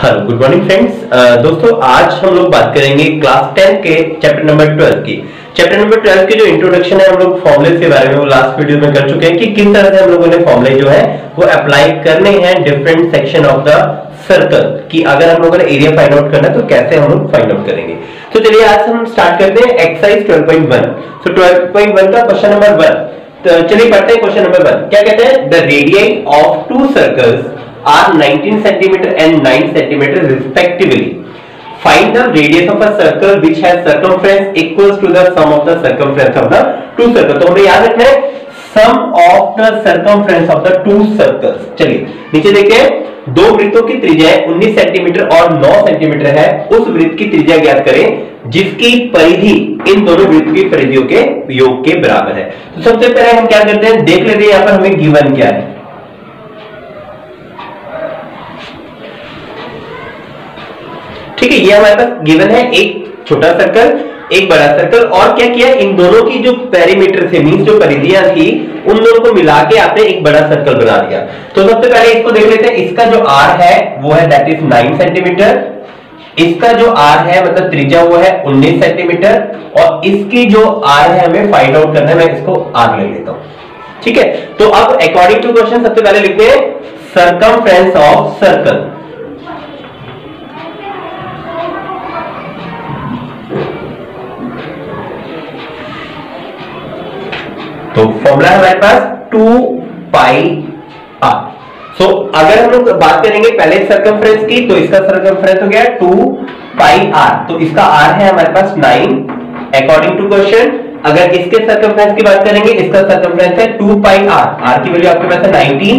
Hello good morning friends. दोस्तों आज हम लोग बात करेंगे क्लास 10 के चैप्टर नंबर 12 की। चैप्टर नंबर 12 की जो इंट्रोडक्शन है हम लोग फॉर्मूले के बारे में वो लास्ट वीडियो में कर चुके हैं कि किस तरह से हम लोगों ने फॉर्मूले जो है वो अप्लाई करने हैं different section of the circle की अगर हम लोगों ने एरिया फाइंड आउट करना है तो कैसे हम लोग फाइंड आउट करेंगे। तो चलिए आज हम स्टार्ट करते हैं एक्सरसाइज 12.1। तो 12.1 का क्वेश्चन नंबर 1, तो चलिए पढ़ते हैं क्वेश्चन नंबर 1। क्या कहते हैं? The radius of to circles are 19 cm and 9 cm respectively. Find the radius of a circle which has circumference equals to the sum of the circumference of the two circles. तो हमें याद रखना है sum of the circumference of the two circles. चलिए नीचे देखते हैं, दो वृत्तों की त्रिज्या 19 सेंटीमीटर और 9 सेंटीमीटर है। उस वृत्त की त्रिज्या ज्ञात करें जिसकी परिधि इन दोनों वृत्त की परिधियों के योग के बराबर है। तो सबसे पहले हम क्या करते हैं, देख लेते हैं यहाँ पर हमें गिवन क्या है। ठीक है, ये हमारे पास गिवन है एक छोटा सर्कल एक बड़ा सर्कल, और क्या किया, इन दोनों की जो पेरीमीटर थे मींस जो परिधियां थी उन दोनों को मिला के आपने एक बड़ा सर्कल बना दिया। तो सबसे पहले इसको देख लेते हैं, इसका जो आर है वो है दैट इज 9 सेंटीमीटर, इसका जो आर है मतलब त्रिज्या वो है 19 सेंटीमीटर, और इसकी जो आर है हमें फाइंड आउट करना है। मैं इसको आर ले लेता हूं। ठीक है, तो अब अकॉर्डिंग टू क्वेश्चन सबसे पहले लिखते हैं सर्कमफ्रेंस ऑफ सर्कल। तो फॉर्मूला है हमारे पास 2 पाई आर। सो अगर हम लोग बात करेंगे पहले सर्कमफ्रेंस की, तो इसका सर्कमफ्रेंस हो गया 2 पाई आर, तो इसका आर है हमारे पास 9 अकॉर्डिंग टू क्वेश्चन। अगर इसके सर्कमफ्रेंस की बात करेंगे, इसका सर्कमफ्रेंस है 2 पाई आर, आर की वैल्यू आपके पास है 19,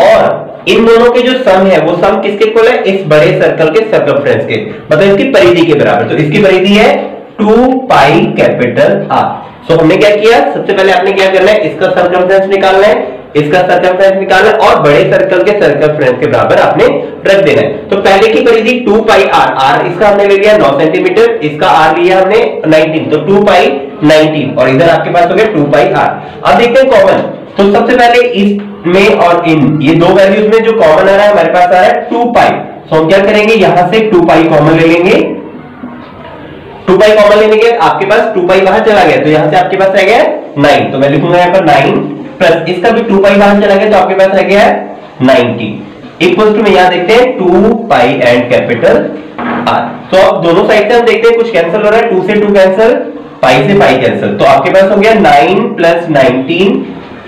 और इन दोनों के जो सम है वो सम किसके इक्वल है, इस बड़े सर्कल के सर्कमफ्रेंस के, मतलब इसकी परिधि के बराबर। तो इसकी परिधि है 2 पाई कैपिटल आर। सो हमने क्या किया, सबसे पहले आपने क्या करना है, इसका सर्कमफ्रेंस निकालना है, इसका सर्कमफ्रेंस निकालना है, और बड़े सर्कल के सर्कमफ्रेंस के बराबर आपने रख देना है। तो पहले की परिधि 2 पाई आर, आर इसका हमने ले लिया 9 सेंटीमीटर, इसका आर लिया हमने 19, तो 2 पाई 19, और इधर आपके पास हो गया 2 पाई आर। अब देखते हैं कॉमन, तो सबसे पहले इसमें और इन ये दो वैल्यूज में जो कॉमन आ रहा है हमारे पास आ रहा है 2 पाई। सो हम क्या करेंगे, यहां से 2 पाई कॉमन ले लेंगे, 2 पाई कॉमन लेने के आपके पास 2 पाई बाहर चला गया, तो यहां से आपके पास रह गया 9, तो मैं लिखूंगा यहां पर 9 प्लस इसका भी 2 पाई बाहर चला गया, तो आपके पास रह गया 90 इक्वल टू में यहां देखते हैं 2 पाई एंड कैपिटल आर। तो अब दोनों साइड से हम देखते हैं कुछ कैंसिल हो रहा है, 2 से 2 कैंसिल, पाई से पाई कैंसिल, तो आपके पास हो गया 9 plus 19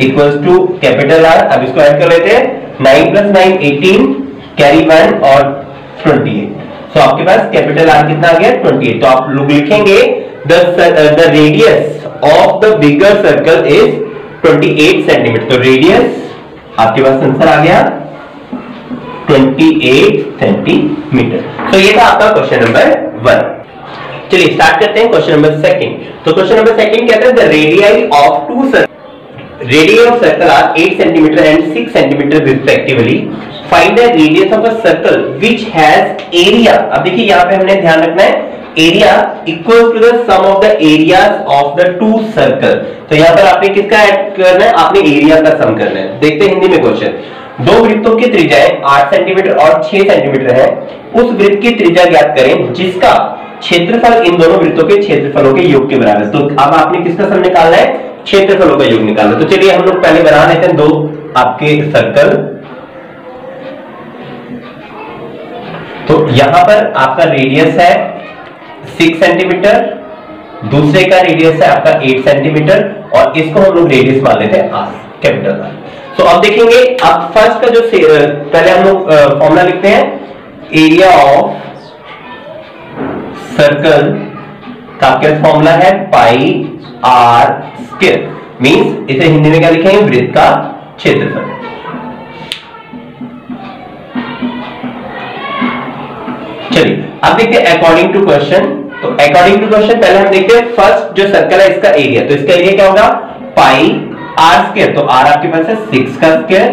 equal to capital R. अब इसको ऐड कर लेते हैं, 9 प्लस 9 18, कैरी 1 और 28, तो आपके पास कैपिटल आर कितना आ गया 28। तो आप लोग लिखेंगे the radius of the bigger circle is 28 centimetre. तो रेडियस आपके पास आंसर आ गया 28 सेंटीमीटर। तो ये था आपका क्वेश्चन नंबर 1। चलिए स्टार्ट करते हैं क्वेश्चन नंबर 2। तो क्वेश्चन नंबर 2 कहता है the radius of two radius of circle are 8 centimetre and 6 centimetre respectively. Find the radius of a circle which has area. अब देखिए यहाँ पे हमने ध्यान रखना है area equal to the sum of the areas of the two circle. तो यहाँ पर आपने किसका ऐड करना है, आपने एरिया का सम करना है। देखते हैं हिंदी में क्वेश्चन। दो वृत्तों की त्रिज्याएं 8 सेंटीमीटर और 6 सेंटीमीटर है। उस वृत्त की त्रिज्या ज्ञात करें जिसका क्षेत्रफल इन दोनों वृत्तों के क्षेत्रफलों के योग के बराबर। तो अब आपने किसका सम निकालना है, क्षेत्रफलों का योग निकालना। तो चलिए हम लोग पहले बना लेते हैं दो आपके सर्कल। तो यहां पर आपका रेडियस है 6 सेंटीमीटर, दूसरे का रेडियस है आपका 8 सेंटीमीटर, और इसको हम लोग रेडियस मान लेते हैं आर, कैपिटल आर। तो अब देखेंगे, अब फर्स्ट का जो पहले हम लोग फॉर्मूला लिखते हैं, एरिया ऑफ सर्कल का क्या फॉर्मूला है, पाई आर स्क्वायर, मींस इसे हिंदी में क्या लिखेंगे, वृत्त का क्षेत्रफल। चलिए अब देखते हैं अकॉर्डिंग टू क्वेश्चन। तो अकॉर्डिंग टू क्वेश्चन पहले हम देखते हैं फर्स्ट जो सर्कल है इसका एरिया। तो इसका एरिया क्या होगा, पाई आर स्क्वायर, तो आर आपके पास है 6 का स्क्वायर,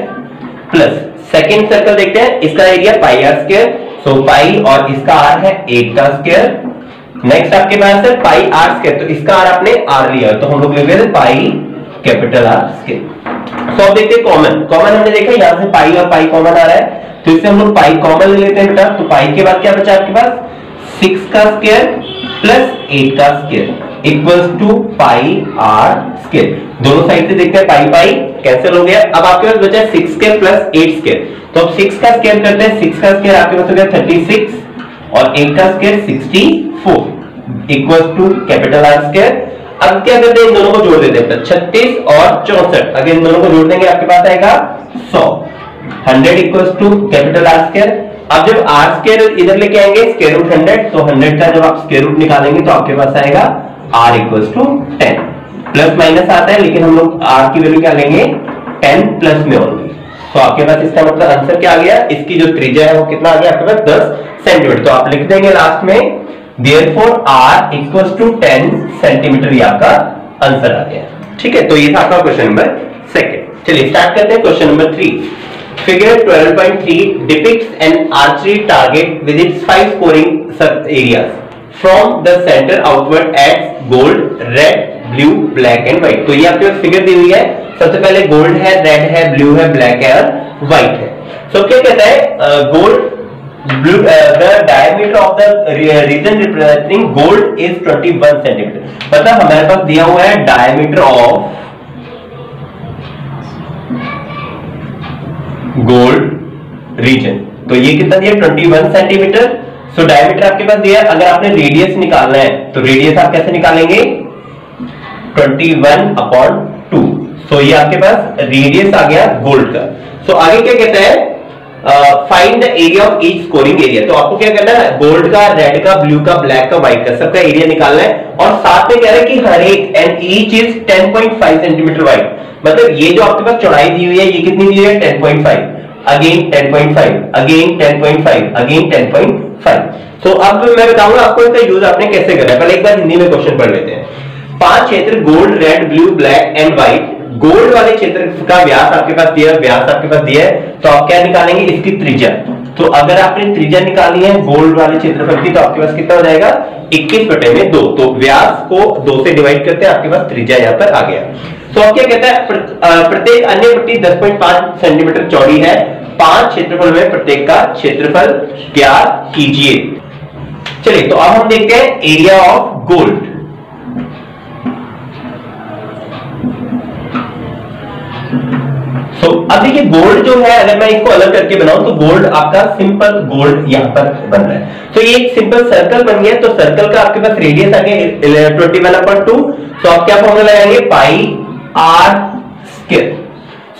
प्लस सेकंड सर्कल देखते हैं, इसका एरिया पाई आर स्क्वायर, सो पाई और इसका आर है 8 का स्क्वायर। नेक्स्ट आपके पास है पाई आर स्क्वायर, तो इसका आर आपने आर लिया, तो हम लोग लिख देते पाई कैपिटल आर स्केयर। सो अब देखते हैं कॉमन हमने देखा यहां से पाई और पाई कॉमन आ रहा है, तो इससे हम लोग पाई कॉमन ले लेते हैं बेटा। तो पाई के बाद क्या बचा आपके पास, 6 का स्क्वायर प्लस 8 का square equals to pi are square. दोनों साइड से देखते हैं, पाई पाई कैंसिल हो गया। अब आपके पास बचा 6 स्क्वायर प्लस 8 स्क्वायर, तो अब 6 का स्क्वायर करते हैं। 6 का स्क्वायर आपके पास हो गया 36 और 8 का square 64 equals to capital R square. अब क्या करते हैं, इन दोनों को जोड़ देते हैं, 36 और 64, अगर इन दोनों को जोड़ देंगे आपके पास आएगा 100। 100 equals to capital R square. अब जब आर स्क्वायर इधर लेके आएंगे स्क्वायर रूट 100, तो 100 का जब आप स्क्वायर रूट निकालेंगे तो आपके पास आएगा R equals to 10। Plus minus आता है लेकिन हम लोग आर की वैल्यू क्या लेंगे, 10 प्लस में होंगे। तो आपके पास इसका मतलब आंसर क्या आ गया, इसकी जो त्रिज्या है वो कितना आ गया आपके पास 10 सेंटीमीटर। तो आप लिख देंगे लास्ट में therefore r equals to 10 centimetre, ये आपका आंसर आ गया। ठीक है, तो ये था आपका क्वेश्चन नंबर 2। चलिए स्टार्ट करते हैं question number 3। Figure 12.3 depicts an archery target with its 5 scoring areas from the center outward at gold, red, blue, black and white। तो ये आपके पास फिगर दी हुई है, सबसे पहले गोल्ड है, रेड है, ब्लू है, ब्लैक है और व्हाइट है। सो क्या कहता है, gold blue the diameter of the region representing gold is 21 centimeter। मतलब हमारे पास दिया हुआ है diameter of gold region, तो ये कितना दिया 21 सेंटीमीटर। सो डायमीटर आपके पास दिया है, अगर आपने रेडियस निकालना है तो रेडियस आप कैसे निकालेंगे, 21/2। सो ये आपके पास रेडियस आ गया गोल्ड का। सो आगे क्या कहता है, find the area of each scoring area. तो आपको क्या करना है, गोल्ड का, रेड का, ब्लू का, ब्लैक का, व्हाइट का सबका एरिया निकालना है। और साथ में कह रहा है कि हर एक and each is 10.5 centimetre wide. मतलब ये जो आपके पास चौड़ाई दी हुई है ये कितनी दी हुई है, 10.5, अगेन 10.5, अगेन 10.5, अगेन 10.5। तो अब मैं बताऊंगा आपको इसका यूज आपने कैसे करना है। पहले एक बार हिंदी में क्वेश्चन पढ़ लेते हैं। 5 क्षेत्र gold, red, blue, black and white. Gold वाले क्षेत्र का व्यास आपके पास दिया है, व्यास आपके पास दिया है, तो आप क्या निकालेंगे, इसकी त्रिज्या। तो अगर आपने त्रिज्या निकाली है गोल्ड वाले क्षेत्रफल की, तो आपके पास कितना हो जाएगा, 21/2। तो व्यास को 2 से डिवाइड करते हैं, आपके पास त्रिज्या यहाँ पर आ गया। तो अब क्या कहता है, प्रत्येक अन्य पट्टी 10.5 सेंटीमीटर चौड़ी है। 5 क्षेत्रफल में प्रत्येक का क्षेत्रफल ज्ञात कीजिए। चलिए तो अब हम देखते हैं एरिया ऑफ गोल्ड। तो अब देखिए गोल्ड जो है, अगर मैं इसको अलग करके बनाऊं तो गोल्ड आपका सिंपल गोल्ड यहां पर बन रहा है। तो ये एक सिंपल सर्कल बन गया। तो सर्कल का आपके पास रेडियस आ गया 21/2। तो आप क्या फॉर्मूला लगाएंगे, pi are square.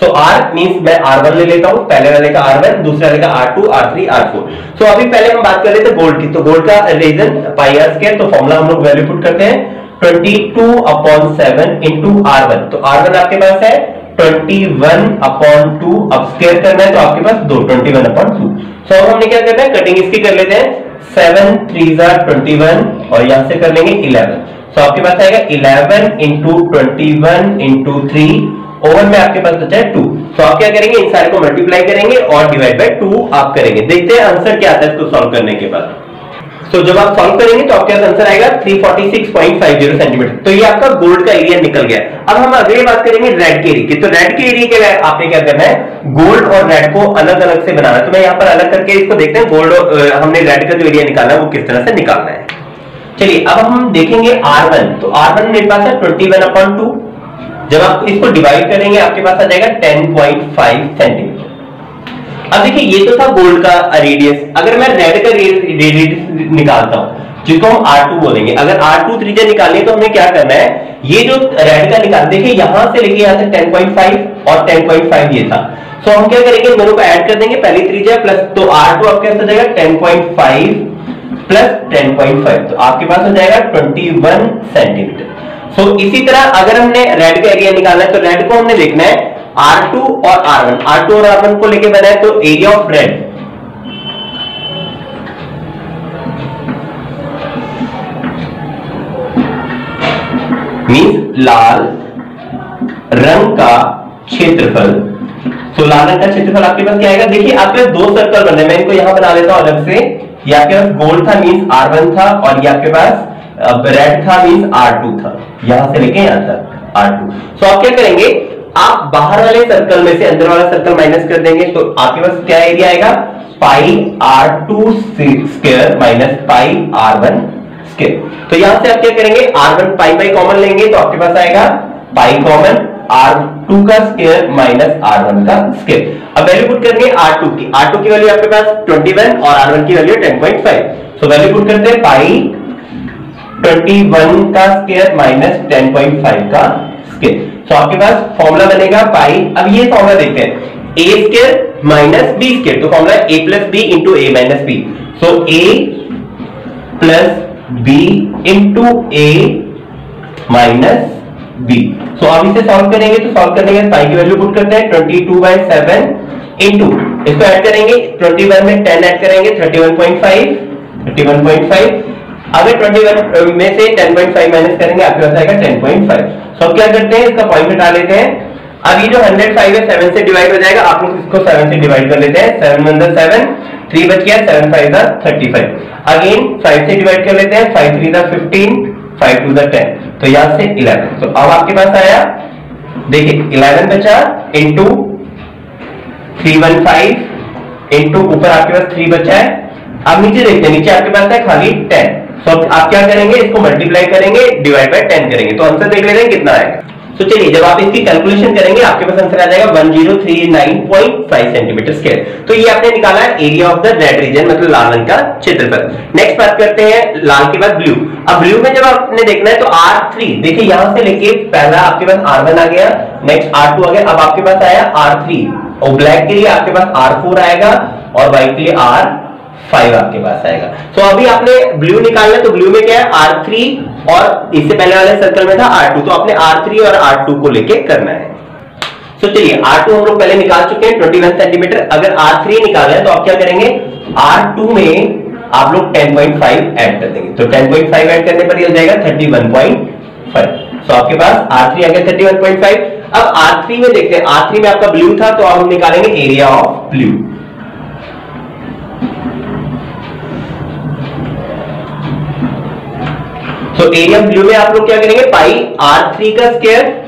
So r means मैं r1 ले लेता हूं, पहले वाले का r1, दूसरे वाले का r2, r3, r4। सो अभी पहले हम बात कर रहे थे गोल्ड की, तो गोल्ड का रीजन पाई आर स्क्वायर। तो फॉर्मूला हम लोग वैल्यू पुट करते हैं 22/7 इंटू r1। तो r1 आपके पास है 21/2, अब स्क्वायर करना है तो आपके पास 21/2। सो अब हमने क्या करना है, कटिंग इसकी कर लेते हैं, 7 3 21 और यहां से कर लेंगे 11। सो आपके पास आएगा 11 इंटू 21 इंटू 3 ओवर में आपके पास बचा है 2। तो आप क्या करेंगे, इन सारे को मल्टीप्लाई करेंगे और डिवाइड बाय 2 आप करेंगे। देखते हैं आंसर क्या आता है इसको सॉल्व करने के बाद। तो जब आप सॉल्व करेंगे तो आपके पास आंसर आएगा 346.50 सेंटीमीटर। तो ये आपका गोल्ड का एरिया निकल गया। अब हम अगली बात करेंगे रेड के एरिया की। तो रेड के एरिया के लिए आपने क्या करना है, गोल्ड और रेड को अलग अलग से बनाना है। तो मैं यहाँ पर अलग करके इसको देखते हैं, गोल्ड हमने रेड का जो एरिया निकाला है वो किस तरह से निकालना है। चलिए अब हम देखेंगे R1। तो R1 मेरे पास है 21/2। जब आप इसको डिवाइड करेंगे आपके पास आ जाएगा 10.5 सेंटीमीटर। अब देखिए ये तो था गोल्ड का रेडियस। अगर मैं रेड का रेडियस निकालता हूं जिसको हम R2 बोलेंगे, अगर R2 त्रिज्या निकालनी है तो हमें क्या करना है, ये जो रेड का निकाल, देखिए यहां से लेके यहां से 10.5 और 10.5 ये था। सो हम क्या करेंगे, इन दोनों को ऐड कर देंगे, पहली त्रिज्या प्लस, तो R2 आपके पास हो जाएगा 10.5 प्लस 10.5, तो आपके पास हो जाएगा 21 सेंटीमीटर। सो इसी तरह अगर हमने रेड का एरिया निकालना है तो रेड को हमने देखना है R2 और R1, R2 और R1 को लेके बना है। तो एरिया ऑफ रेड मींस लाल रंग का क्षेत्रफल। तो लाल रंग का क्षेत्रफल आपके पास क्या आएगा, देखिए आपके पास 2 सर्कल बन रहे हैं, मैं इनको यहां बना लेता हूं अलग से। ये आपके पास गोल्ड था मींस R1 था, और ये आपके पास रेड था मींस R2 था, यहां से लेके यहां तक। R2। सो आप क्या करेंगे, आप बाहर वाले सर्कल में से अंदर वाला सर्कल माइनस कर देंगे, तो आपके पास क्या एरिया आएगा, पाई R2 square minus pi R1 square. तो यहां से आप क्या करेंगे, R1 पाई कॉमन लेंगे, तो आपके पास आएगा पाई कॉमन R2 का स्क्वायर माइनस R1 का स्क्वायर। अब वैल्यू पुट करेंगे R2 की, R2 की वैल्यू आपके पास 21 और R1 की वैल्यू 10.5। सो वैल्यू पुट करते हैं पाई 21 का स्क्वायर माइनस 10.5 का स्क्वायर। सो आपके पास फॉर्मूला बनेगा पाई, अब ये फॉर्मूला देखते हैं, a square minus B square, तो formula a plus B into a minus B. So a plus b into a minus B. सो अब इसे सॉल्व करेंगे, तो सॉल्व करने के पाई की वैल्यू पुट करते हैं 22/7 इंटू, इसको ऐड करेंगे 21 में 10 ऐड करेंगे 31.5। अगर 21 में से 10.5 माइनस करेंगे आपके पास आएगा 10.5। सो अब क्या करते हैं, इसका पॉइंट हटा लेते हैं। अब ये जो 105 है 7 से डिवाइड हो जाएगा, आप लोग इसको 7 से डिवाइड कर लेते हैं, 7 1 7, 3 बच गया, 7 5 35। अगेन 5 से डिवाइड कर लेते हैं, 5 3 15, 5 2 10, तो यहां से 11। तो अब आपके पास आया, देखिए 11 बचा इंटू 315 इंटू ऊपर आपके पास 3 बचा है। अब नीचे देखते हैं, नीचे आपके पास है खाली 10। सो आप क्या करेंगे, इसको मल्टीप्लाई करेंगे, डिवाइड बाय 10 करेंगे, तो आंसर देख लेते हैं कितना आएगा। तो चलिए जब आप इसकी कैलकुलेशन करेंगे आपके पास आंसर आ जाएगा 1039.5 सेंटीमीटर स्क्वायर। तो ये आपने निकाला है area of the red region, मतलब लाल रंग का क्षेत्रफल। नेक्स्ट बात करते हैं लाल के बाद ब्लू। अब ब्लू में जब आपने देखना है तो R3, देखिए यहां से लेके पहला आपके पास R1 आ गया, नेक्स्ट R2 आ गया, अब आपके पास आया R3, और ब्लैक के लिए आपके पास R4 आएगा और व्हाइट के लिए R5 आपके पास आएगा। तो अभी आपने ब्लू निकालना है, तो ब्लू में क्या है R3 और इससे पहले वाले सर्कल में था R2, तो आपने R3 और R2 को लेके करना है। तो चलिए R2 हम लोग पहले निकाल चुके हैं 21 सेंटीमीटर। अगर R3 निकालना है तो आप क्या करेंगे, R2 में आप लोग 10.5 ऐड कर देंगे, तो 10.5 ऐड करने पर ये हो जाएगा 31.5। तो आपके पास R3 आ गया 31.5। अब R3 में देखते हैं, R3 में आपका ब्लू था, तो अब हम निकालेंगे एरिया ऑफ ब्लू। तो एरिया ब्लू में आप लोग क्या करेंगे, पाई R3 का स्क्वायर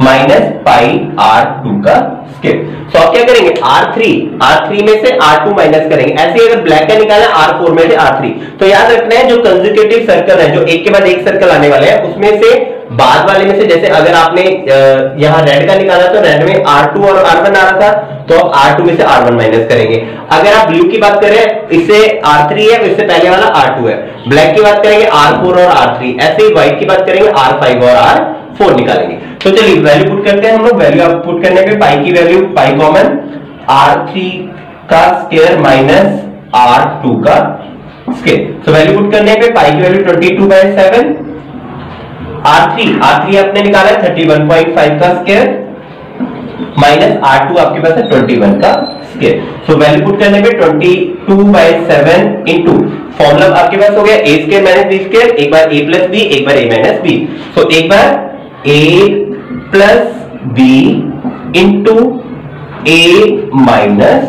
माइनस पाई R2 का स्क्वायर। तो आप क्या करेंगे, R3 में से R2 माइनस करेंगे। ऐसे अगर ब्लैक का निकाला R4 में से R3, तो याद रखना है जो कंसेक्यूटिव सर्कल है, जो एक के बाद एक सर्कल आने वाले हैं, उसमें से बाद वाले में से, जैसे अगर आपने यहां रेड का निकाला तो रेड में R2 और R1 आ रहा था, तो आप R2 में से R1 माइनस करेंगे। अगर आप ब्लू की बात करें, इससे R3 है, इससे पहले वाला R2 है। ब्लैक की बात करेंगे R4 और R3, ऐसे ही व्हाइट की बात करेंगे R5 और R4 निकालेंगे। तो चलिए वैल्यू पुट करते हैं हम लोग। वैल्यू आप पुट करने पे पाई की वैल्यू पाई कॉमन R3 का स्क्वायर माइनस R2 का स्क्वायर। तो वैल्यू पुट करने पे पाई की वैल्यू 22/7, R3 आपने निकाला है 31.5 का स्क्वायर माइनस R2 आपके पास है 21 का स्क्वायर। सो वैल्यू पुट करने पे 22/7 इंटू फॉर्मूला आपके पास हो गया a square minus b square, एक बार a प्लस b, एक बार a माइनस b। सो एक बार a plus b into a minus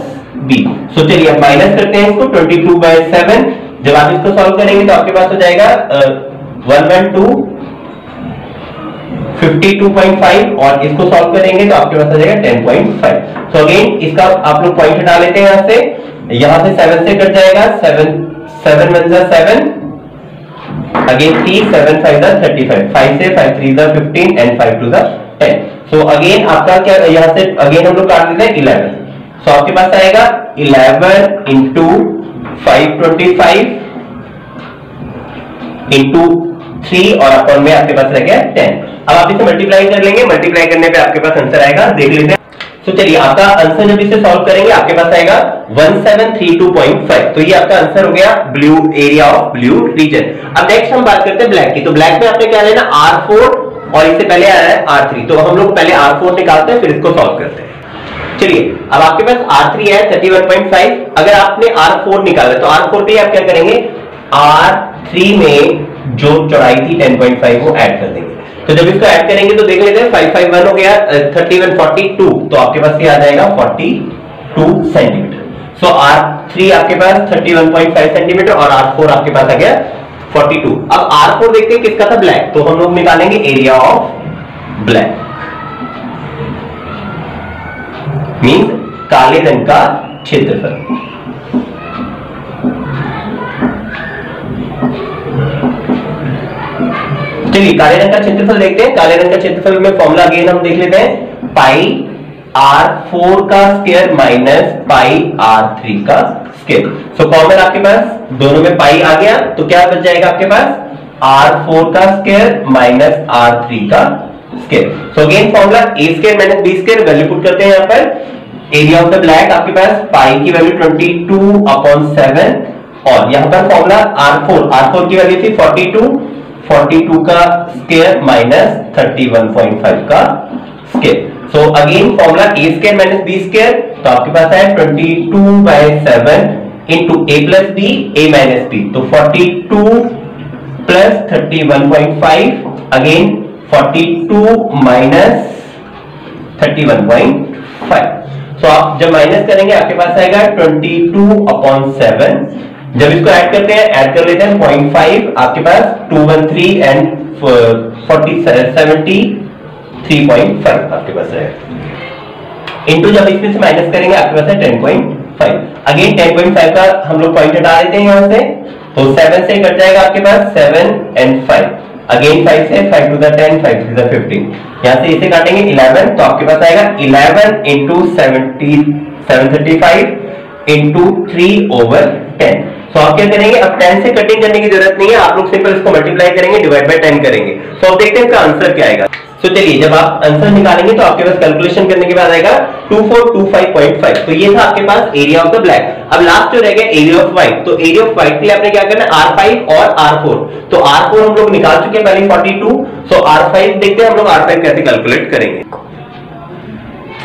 b। सो चलिए अब माइनस करते हैं इसको 22/7। जब आप इसको सॉल्व करेंगे तो आपके पास हो जाएगा 52.5 और इसको सॉल्व करेंगे तो आपके पास आ जाएगा 10.5। तो अगेन इसका आप लोग पॉइंट हटा लेते हैं, यहां से 7 से कट जाएगा, 7 1 7, अगेन 3 7 5 35, 5 से 5 3 15 एंड 5 2 10। सो अगेन आपका क्या, यहां से अगेन हम लोग काट देते हैं 11। सो आपके पास आएगा 11 इंटू 525 इंटू 3 और अपन में आपके पास रह गया 10। अब आप इसे मल्टीप्लाई कर लेंगे, मल्टीप्लाई करने पे आपके पास आंसर आएगा, देख लेते हैं। तो चलिए आपका आंसर जब इसे सॉल्व करेंगे आपके पास आएगा 1732.5। तो ये आपका आंसर हो गया blue, area of blue region. अब नेक्स्ट हम बात करते हैं ब्लैक की। तो ब्लैक में आपने क्या लेना, R4 और इससे पहले आया है R3, तो हम लोग पहले R4 निकालते हैं फिर इसको सॉल्व करते हैं। चलिए अब आपके पास R3 है 31.5, अगर आपने R4 निकाला तो R4 पे आप क्या करेंगे, R3 में जो चौड़ाई थी 10.5 वो ऐड कर देंगे। तो जब इसको ऐड करेंगे तो देख लेते हैं 551 हो गया 31 42, तो आपके पास ये आ जाएगा 42 सेंटीमीटर। सो R3 आपके पास 31.5 सेंटीमीटर और R4 आपके पास आ गया 42। अब R4 देखते हैं किसका था, ब्लैक, तो हम लोग निकालेंगे एरिया ऑफ ब्लैक, मींस काले रंग का क्षेत्रफल। चलिए काले रंग का क्षेत्रफल देखते हैं। काले रंग का क्षेत्रफल में फॉर्मूला अगेन हम देख लेते हैं, पाई R4 का स्क्वायर माइनस पाई R3 का स्क्वायर। सो कॉमन आपके पास दोनों में पाई आ गया, तो क्या बच जाएगा आपके पास, R4 का स्क्वायर माइनस R3 का square. So again formula a square minus b square, value put करते हैं यहां पर। एरिया ऑफ द ब्लैक आपके पास पाई की वैल्यू 22/7 और यहां पर फॉर्मूला R4 की वैल्यू थी 42 का स्क्वायर माइनस 31.5 का square. So again formula a square minus b square, तो आपके पास है 22/7 into a plus b, a minus b, तो 42 प्लस 31.5 अगेन 42 माइनस 31.5। सो आप जब माइनस करेंगे आपके पास आएगा 22/7। जब इसको ऐड करते हैं, ऐड कर लेते हैं 0.5, आपके पास 213 एंड 73.5 आपके पास है, इंटू जब इसमें से माइनस करेंगे आपके पास है 10.5। अगेन 10.5 का हम लोग पॉइंट हटा देते हैं यहां से, तो 7 से कट जाएगा आपके पास 7 एंड 5, अगेन 5 से 5 to the 10, 5 to the 15, यहां से इसे काटेंगे 11, तो आपके पास आएगा 11 इंटू 735 इंटू 3/10। तो आप क्या करेंगे, अब 10 से कटिंग करने की जरूरत नहीं है, आप लोग सिंपल इसको मल्टीप्लाई करेंगे, डिवाइड बाय 10 करेंगे। तो अब देखते हैं इसका आंसर क्या आएगा। तो चलिए जब आप आंसर निकालेंगे तो आपके पास कैलकुलेशन करने के बाद आएगा 2425.5। तो ये था आपके पास एरिया ऑफ द ब्लैक। अब लास्ट जो रह गया एरिया ऑफ व्हाइट, तो एरिया ऑफ व्हाइट के लिए आपने क्या करना है, R5 और R4। तो R4 हम लोग निकाल चुके हैं पहले 42, सो R5 देखते हैं हम लोग R5 कैसे कैलकुलेट करेंगे।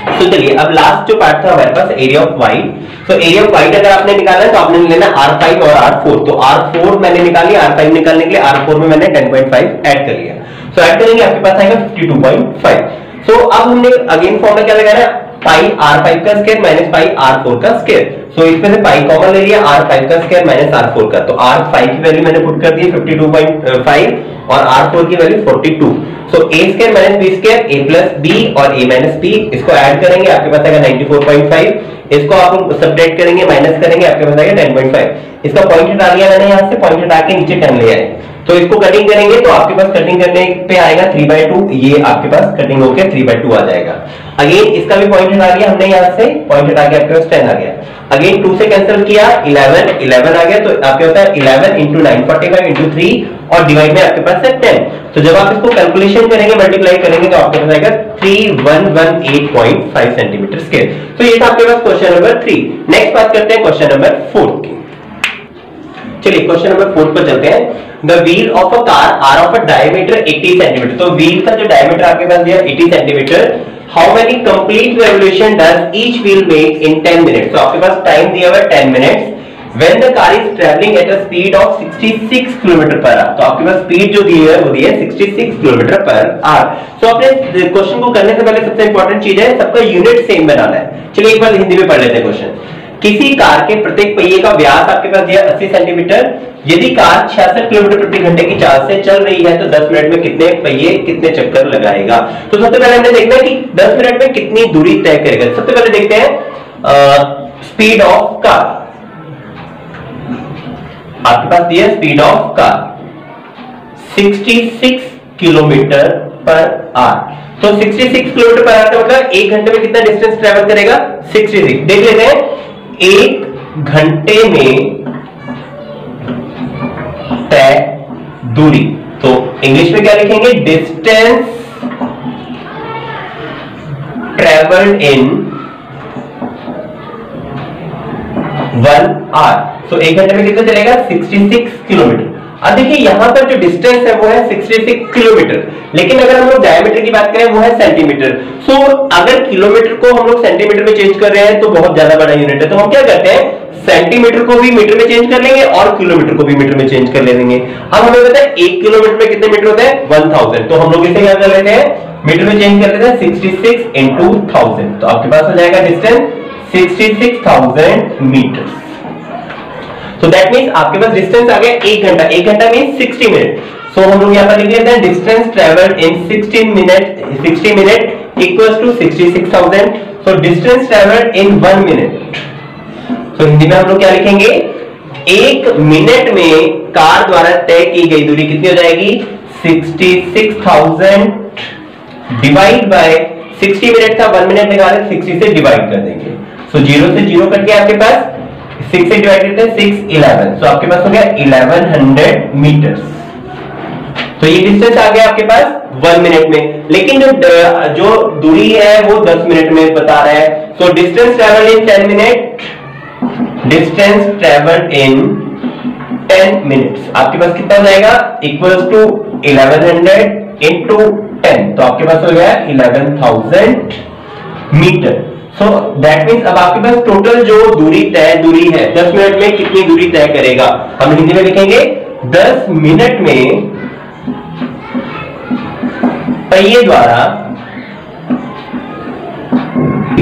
तो चलिए अब लास्ट जो पार्ट था हमारे पास एरिया ऑफ व्हाइट। तो एरिया ऑफ व्हाइट अगर आपने निकालना है तो आपने लेना R5 और R4। तो R4 मैंने निकाली, R5 निकालने के लिए R4 में मैंने 10.5 ऐड कर लिया। तो ऐड करेंगे आपके पास आएगा 52.5। तो अब हमने अगेन फॉर्मूला क्या लगाना है, पाई R5 का स्क्वायर माइनस पाई R4 का स्क्वायर। सो इसमें से पाई कॉमन ले लिया, R5 का स्क्वायर माइनस R4 का, तो R5 की वैल्यू मैंने पुट कर दी 52.5 और R4 की value 42। So a square minus b square, a plus b और a माइनस b, इसको ऐड करेंगे आपके पास आएगा 94.5। इसको आप सब्ट्रैक्ट करेंगे, माइनस करेंगे, आपके पास आएगा 10.5। इसका पॉइंट हटा लिया मैंने, यहां से पॉइंट हटा के नीचे 10 ले आए। तो इसको कटिंग करेंगे तो आपके पास कटिंग करने पे आएगा 3/2, ये आपके पास कटिंग होकर 3/2 आ जाएगा। अगेन इसका भी पॉइंट हटा लिया हमने, यहां से पॉइंट हटा के आपके पास 10 आ गया। अगेन 2 से कैंसिल किया, 11 आ गया, तो आपके होता है 11 इंटू 945 इंटू 3 और डिवाइड में आपके पास है 10। तो जब आप इसको कैलकुलेशन करेंगे, मल्टीप्लाई करेंगे, तो आपके पास आएगा 3118.5 सेंटीमीटर स्क्वायर। तो ये था आपके पास क्वेश्चन नंबर 3। नेक्स्ट बात करते हैं क्वेश्चन नंबर 4 की। चलिए क्वेश्चन नंबर 4 पर चलते हैं। The wheel of a car are of a diameter 80 centimetre. तो व्हील का जो डायमीटर आपके पास दिया 80 centimetre, how many complete revolution does each wheel make in 10 minutes. तो आपके पास टाइम दिया हुआ है 10 minutes when the car is travelling at a speed of 66 kilometre per hour. तो आपके पास स्पीड जो दी है वो दी है 66 किलोमीटर पर आवर। तो आपने क्वेश्चन को करने से पहले सबसे इंपॉर्टेंट चीज है सबका यूनिट सेम बनाना है। चलिए एक बार हिंदी में पढ़ लेते हैं क्वेश्चन। किसी कार के प्रत्येक पहिए का व्यास आपके पास दिया 80 सेंटीमीटर। यदि कार 66 किलोमीटर प्रति घंटे की चाल से चल रही है तो 10 मिनट में कितने पहिए कितने चक्कर लगाएगा। तो सबसे पहले हमने देखना है कि 10 मिनट में कितनी दूरी तय करेगा। सबसे पहले देखते हैं स्पीड ऑफ कार। आपके पास दिया speed of car 66 kilometre per hour. तो 66 किलोमीटर पर आवर का मतलब 1 घंटे में कितना डिस्टेंस ट्रेवल करेगा 66। देख लेते हैं 1 घंटे में तय दूरी। तो इंग्लिश में क्या लिखेंगे, डिस्टेंस ट्रेवल्ड इन 1 आवर। तो 1 घंटे में कितना चलेगा 66 किलोमीटर। अब देखिए यहां पर जो डिस्टेंस है वो है 66 किलोमीटर, लेकिन अगर हम लोग डायमीटर की बात करें वो है सेंटीमीटर। सो अगर किलोमीटर को हम लोग सेंटीमीटर में चेंज कर रहे हैं तो बहुत ज्यादा बड़ा यूनिट है, तो हम क्या करते हैं सेंटीमीटर को भी मीटर में चेंज कर लेंगे और किलोमीटर को भी मीटर में चेंज कर लेंगे। अब हमें पता है 1 किलोमीटर में कितने मीटर होते हैं 1000। तो हम लोग इसे क्या कर लेते हैं मीटर में चेंज कर लेते हैं 66 इंटू 1000। तो आपके पास हो जाएगा डिस्टेंस 66,000 मीटर। तो दैट मींस आपके पास डिस्टेंस आ गया 1 घंटा, 1 घंटा मींस 60 मिनट। सो हम लोग यहाँ पर लिख लेते हैं distance travelled in 60 minute equals to 66,000। So distance travelled in 1 minute, तो हिंदी में हम लोग क्या लिखेंगे, 1 मिनट में कार द्वारा तय की गई दूरी कितनी हो जाएगी, 66,000 डिवाइड बाय 60 मिनट था, 1 मिनट निकाले 60 से डिवाइड कर देंगे। सो 0 से 0 कट गया आपके पास, 6 से डिवाइड करते हैं 6 11, सो आपके पास हो गया 1100 मीटर्स। तो ये डिस्टेंस आ गया आपके पास 1 मिनट में, लेकिन जो दूरी है वो 10 मिनट में बता रहा है। सो डिस्टेंस ट्रेवल्ड इन 10 मिनट, डिस्टेंस ट्रेवल्ड इन 10 मिनट्स आपके पास कितना हो जाएगा, इक्वल्स टू 1100 इंटू 10, तो आपके पास हो गया 11,000 मीटर। सो दैट मींस अब आपके पास टोटल जो दूरी है 10 मिनट में कितनी दूरी तय करेगा, हम हिंदी में लिखेंगे 10 मिनट में पहिए द्वारा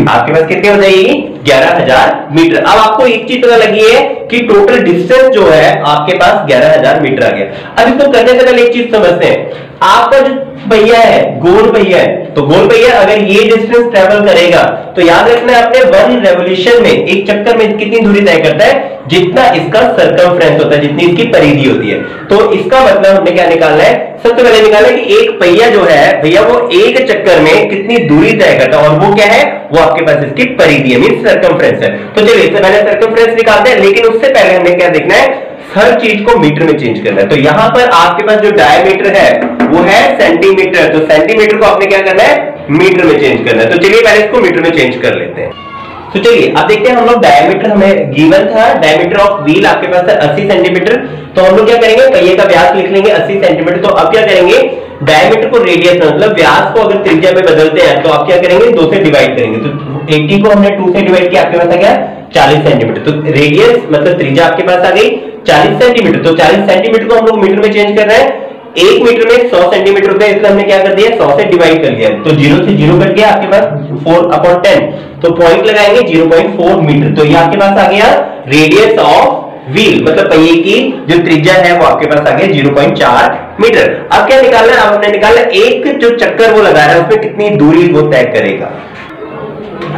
आपके पास कितनी हो जाएगी, 11,000 मीटर। अब आपको एक चीज पता लगी है कि टोटल डिस्टेंस जो है आपके पास 11,000 मीटर आ गया। अब इसको करने से पहले एक चीज समझते हैं, आपका जो पहिया है गोल पहिया है, तो गोल पहिया अगर ये डिस्टेंस ट्रेवल करेगा तो याद रखना है अपने 1 रेवोल्यूशन में, एक चक्कर में कितनी दूरी तय करता है, जितना इसका सर्कमफ्रेंस होता है, जितनी इसकी परिधि होती है। तो इसका मतलब हमने क्या निकालना है, सबसे पहले निकालना है कि एक पहिया जो है भैया वो एक चक्कर में कितनी दूरी तय करता है, और वो क्या है, वो आपके पास इसकी परिधि है, मींस सर्कमफ्रेंस है। तो चलिए इससे पहले सर्कमफ्रेंस निकालते हैं, लेकिन उससे पहले हमें क्या देखना है, हर चीज को मीटर में चेंज करना है। तो यहां पर आपके पास जो डायमीटर है वो है सेंटीमीटर, तो सेंटीमीटर को आपने क्या करना है, मीटर में चेंज करना है। तो चलिए पहले इसको मीटर में चेंज कर लेते हैं। तो चलिए अब देखते हैं, हम लोग डायमीटर हमें गिवन था, डायमीटर ऑफ व्हील आपके पास है 80 सेंटीमीटर, तो हम लोग क्या करेंगे, पहिए का व्यास लिख लेंगे 80 सेंटीमीटर। तो अब क्या करेंगे, डायमीटर को रेडियस मतलब व्यास को अगर त्रिज्या में बदलते हैं तो आप क्या करेंगे, 2 से डिवाइड करेंगे। तो 80 को हमने 2 से डिवाइड किया, आपके पास आ गया 40 सेंटीमीटर। तो रेडियस मतलब त्रिज्या आपके पास आ गई 40 सेंटीमीटर। तो 40 सेंटीमीटर को हम लोग मीटर में चेंज कर रहे हैं, 1 मीटर में 100 सेंटीमीटर होता है, इसलिए हमने क्या कर दिया, 100 से डिवाइड कर लिया। तो 0 से 0 कट गया, आपके पास 4/10, तो पॉइंट लगाएंगे 0.4 मीटर। तो ये आपके पास आ गया रेडियस ऑफ व्हील, मतलब पहिए की जो त्रिज्या है वो आपके पास आ गया 0.4 मीटर। अब क्या निकालना है, अब हमने निकाला एक जो चक्कर वो लगा रहा है उसमें कितनी दूरी वो तय करेगा।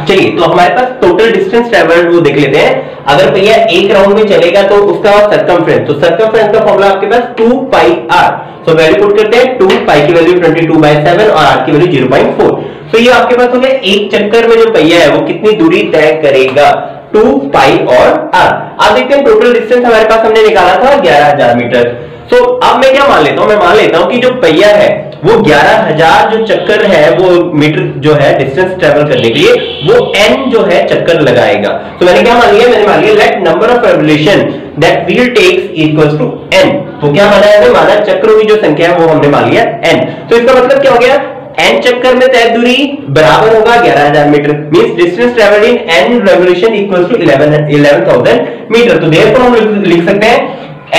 चलिए तो हमारे पास टोटल डिस्टेंस ट्रेवल्ड वो देख लेते हैं। अगर भैया एक राउंड में चलेगा तो उसका सर्कमफ्रेंस, तो सर्कमफ्रेंस का फॉर्मूला आपके पास 2πr, तो वैल्यू पुट करते हैं, 2 पाई की वैल्यू 22/7 और r की वैल्यू 0.4। तो ये आपके पास हो गया एक चक्कर में जो पहिया है वो कितनी दूरी तय करेगा, 2π और r। आप देखते हैं टोटल डिस्टेंस हमारे पास हमने निकाला था 11,000 मीटर। तो अब मैं क्या मान लेता हूं, मैं मान लेता हूं कि जो पहिया है वो 11,000 जो चक्कर है वो मीटर जो है डिस्टेंस ट्रेवल करने के लिए वो n जो है चक्कर लगाएगा। तो मैंने क्या मान लिया, मैंने मान लिया let number of revolution that wheel takes equals to n। तो क्या माना है, माना चक्रों की जो संख्या है वो हमने मान लिया n। तो इसका मतलब क्या हो गया, n चक्कर में तय दूरी बराबर होगा 11,000 metre, means distance travelled in n revolution equals to 11,000 metre. तो देयरफॉर हम लिख सकते हैं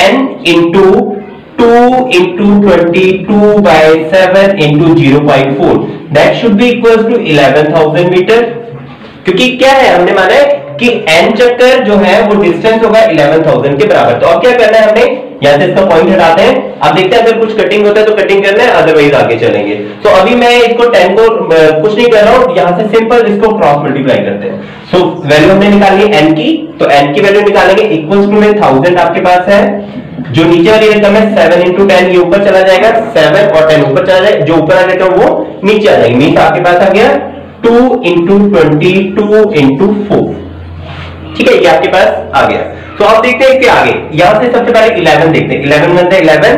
n into 2 into 22/7 into 0.4 that should be equals to 11,000 metre. क्योंकि क्या है, हमने माना है कि n चक्कर जो है वो डिस्टेंस होगा 11,000 के बराबर। तो अब क्या करना है, हमने यहां से इसका पॉइंट हटाते हैं। अब देखते हैं अगर कुछ कटिंग होता है तो कटिंग करना है, अदरवाइज आगे चलेंगे। तो अभी मैं इसको 10 को कुछ नहीं कर रहा हूं, यहां से सिंपल इसको क्रॉस मल्टीप्लाई करते हैं। सो वैल्यू हमने निकाली n की, तो n की वैल्यू निकालेंगे इक्वल्स टू में 1000 आपके पास है, जो नीचे वाली रकम है 7 into 10 ये ऊपर चला जाएगा, 7 और 10 ऊपर चला जाएगा, जो ऊपर वाली रकम वो नीचे आ जाएगी। मींस आपके पास आ गया 2 into 22 into 4। ठीक है, ये आपके पास आ गया। तो आप देखते हैं इसके आगे, यहां से सबसे पहले 11 देखते हैं, 11 1 11,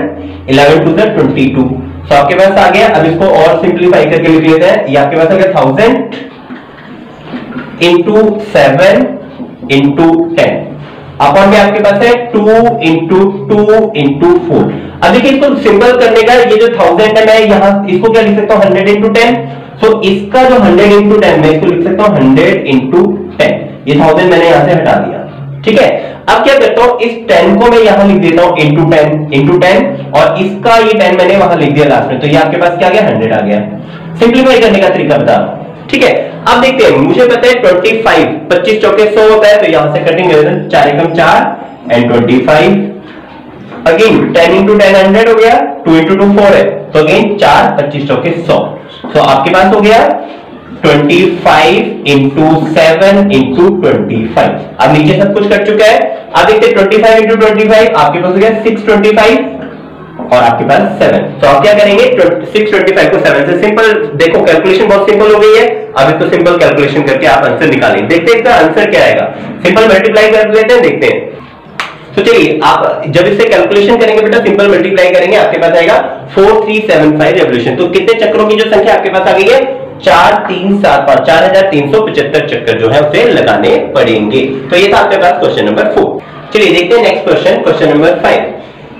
11 2 22। तो आपके पास आ गया। अब इसको और सिंप्लीफाई करके लिख लेते हैं, ये आपके पास आ गया 1000 into 7 into 10 अपन में आपके पास है 2 into 2 into 4। अब देखिए इसको सिंपल करने का, ये जो 1000 है मैं यहाँ इसको क्या लिख सकता हूँ 100 into 10। तो इसका जो 100 into 10 मैं इसको लिख सकता हूँ 100 into 10। ये 1000 मैंने यहाँ से हटा दिया। ठीक है, अब क्या करता हूँ, इस 10 को मैं यहाँ लिख देता हूँ into 10 और इसका ये 10 मैंने वहां लिख दिया लास्ट में। तो ये आपके पास क्या आ गया 100 आ गया। सिंप्लीफाई करने का तरीका बता रहा हूं। ठीक है, अब देखते हैं, मुझे पता है 25, 25 चौके 100 होता है, तो यहां से कटिंग कर दें, 4 एकम 4 एंड 25, अगेन 10 इंटू 10 100 हो गया, 2 इंटू 2 4 है, तो अगेन 4 25 चौके 100, तो आपके पास हो गया 25 इंटू 7 इंटू 25। अब नीचे सब कुछ कट चुका है, अब देखते हैं 25 इंटू 25, आपके पास हो गया 625 और आपके पास 7। तो आप क्या करेंगे, 625 को 7 से, सिंपल देखो कैलकुलेशन बहुत सिंपल हो गई है, अब इसको सिंपल कैलकुलेशन करके आप आंसर निकालेंगे। देखते हैं इसका आंसर क्या आएगा, सिंपल मल्टीप्लाई कर लेते हैं, देखते हैं। तो चलिए, आप जब इससे कैलकुलेशन करेंगे बेटा, सिंपल मल्टीप्लाई करेंगे, आपके पास आएगा 4375 रेवोल्यूशन। तो कितने चक्रों की जो संख्या आपके पास आ गई है, 4 3 7 5, 4375 चक्कर जो है उसे लगाने पड़ेंगे। तो ये था आपके पास क्वेश्चन नंबर 4। चलिए देखते हैं next question, question number 5।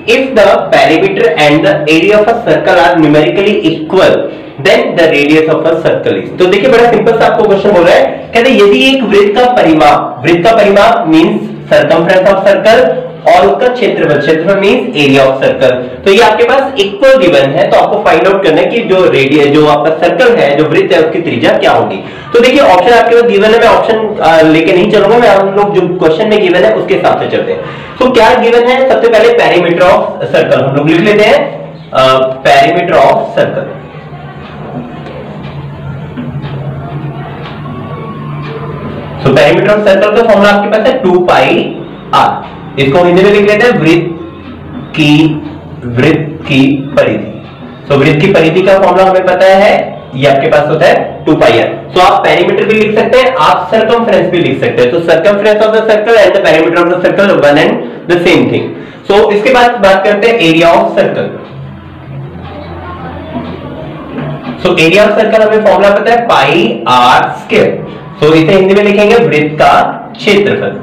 If the perimeter and the area of a circle are numerically equal, then the radius of a circle is। तो देखिए बड़ा सिंपल सा आपको क्वेश्चन बोल रहा है, कहते हैं यदि एक वृत्त का परिमाप मींस सर्कमफ्रेंस ऑफ सर्कल और उसका क्षेत्रफल मींस एरिया ऑफ सर्कल, तो ये आपके पास इक्वल गिवन है, तो आपको फाइंड आउट करना है कि जो रेडियस, जो आपका सर्कल है, जो वृत्त है, उसकी त्रिज्या क्या होगी। तो देखिए ऑप्शन आपके पास गिवन है, मैं ऑप्शन लेके नहीं चलूंगा, मैं हम लोग जो क्वेश्चन में गिवन है उसके हिसाब से चलते हैं। तो क्या गिवन है, सबसे पहले पेरीमीटर ऑफ सर्कल हम लोग लिख लेते हैं, पेरीमीटर ऑफ सर्कल। तो पेरीमीटर ऑफ सर्कल का फॉर्मूला आपके पास है 2 पाई आर, इसको हिंदी में लिख लेते हैं वृत्त की परिधि। तो वृत्त की परिधि का फॉर्मूला हमें पता है, ये आपके पास होता है 2 पाई आर। तो आप पेरीमीटर भी लिख सकते हैं, आप सर्कमफ्रेंस भी लिख सकते हैं। तो circumference of the circle and the perimeter of the circle one and the same thing. So इसके बाद बात करते हैं area of circle. So area of circle हमें फॉर्मूला पता है पाई आर स्क्वायर। तो इसे हिंदी में लिखेंगे वृत्त का क्षेत्रफल।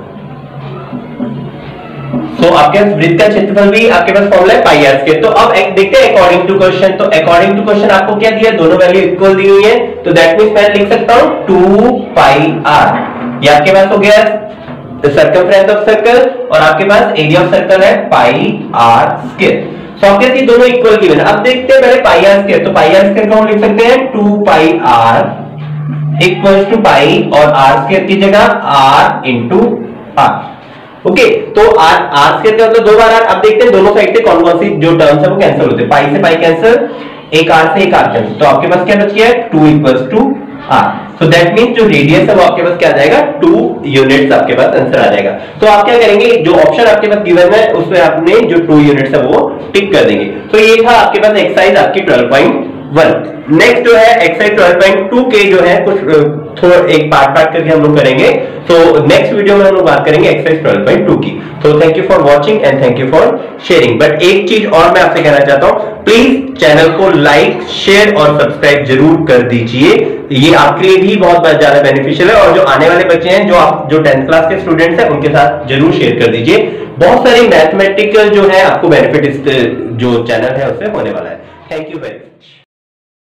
तो आपके पास वृत्त का क्षेत्रफल भी आपके पास फॉर्मूला है पाई आर स्क्वायर। तो अब देखते हैं अकॉर्डिंग टू क्वेश्चन। तो अकॉर्डिंग टू क्वेश्चन आपको क्या दिया, दोनों वैल्यू इक्वल दी हुई है, तो दैट मींस मैं लिख सकता हूं 2 पाई आर। ये आपके पास हो गया सर्कमफ्रेंस ऑफ सर्कल और आपके पास एरिया ऑफ सर्कल है पाई आर स्क्वायर। तो आपके पास ये दोनों इक्वल गिवन है। अब देखते हैं पहले पाई आर स्क्वायर। तो पाई आर स्क्वायर को हम लिख सकते हैं 2 पाई आर इक्वल टू पाई और आर स्क्वायर की जगह आर इंटू आर। ओके, तो आर स्क्वायर का मतलब 2 बार आर। अब देखते हैं दोनों साइड से कौन कौन सी जो टर्म्स है वो कैंसिल होते हैं। पाई से पाई कैंसिल, एक आर से एक आर कैंसिल, तो आपके पास क्या बच गया, 2 equals to R. So that means जो रेडियस है वो आपके पास क्या आ जाएगा, 2 यूनिट्स आपके पास आंसर आ जाएगा। तो आप क्या करेंगे, जो ऑप्शन आपके पास गिवन है उसमें आपने जो 2 यूनिट्स है वो टिक कर देंगे। तो ये था आपके पास एक्सरसाइज आपकी 12.1। नेक्स्ट जो है एक्सरसाइज 12.2 के जो है कुछ थोड़ा एक पार्ट करके हम लोग करेंगे। तो नेक्स्ट वीडियो में हम लोग बात करेंगे एक्सरसाइज 12.2 की। तो thank you for watching and thank you for sharing. But एक चीज और मैं आपसे कहना चाहता हूं, प्लीज चैनल को लाइक शेयर और सब्सक्राइब जरूर कर दीजिए, ये आपके लिए भी बहुत ज्यादा बेनिफिशियल है। और जो आने वाले बच्चे हैं, जो 10th क्लास के स्टूडेंट्स हैं, उनके साथ जरूर शेयर कर दीजिए। बहुत सारी मैथमेटिकल जो है आपको बेनिफिट इस जो चैनल है उससे होने वाला है। Thank you very much.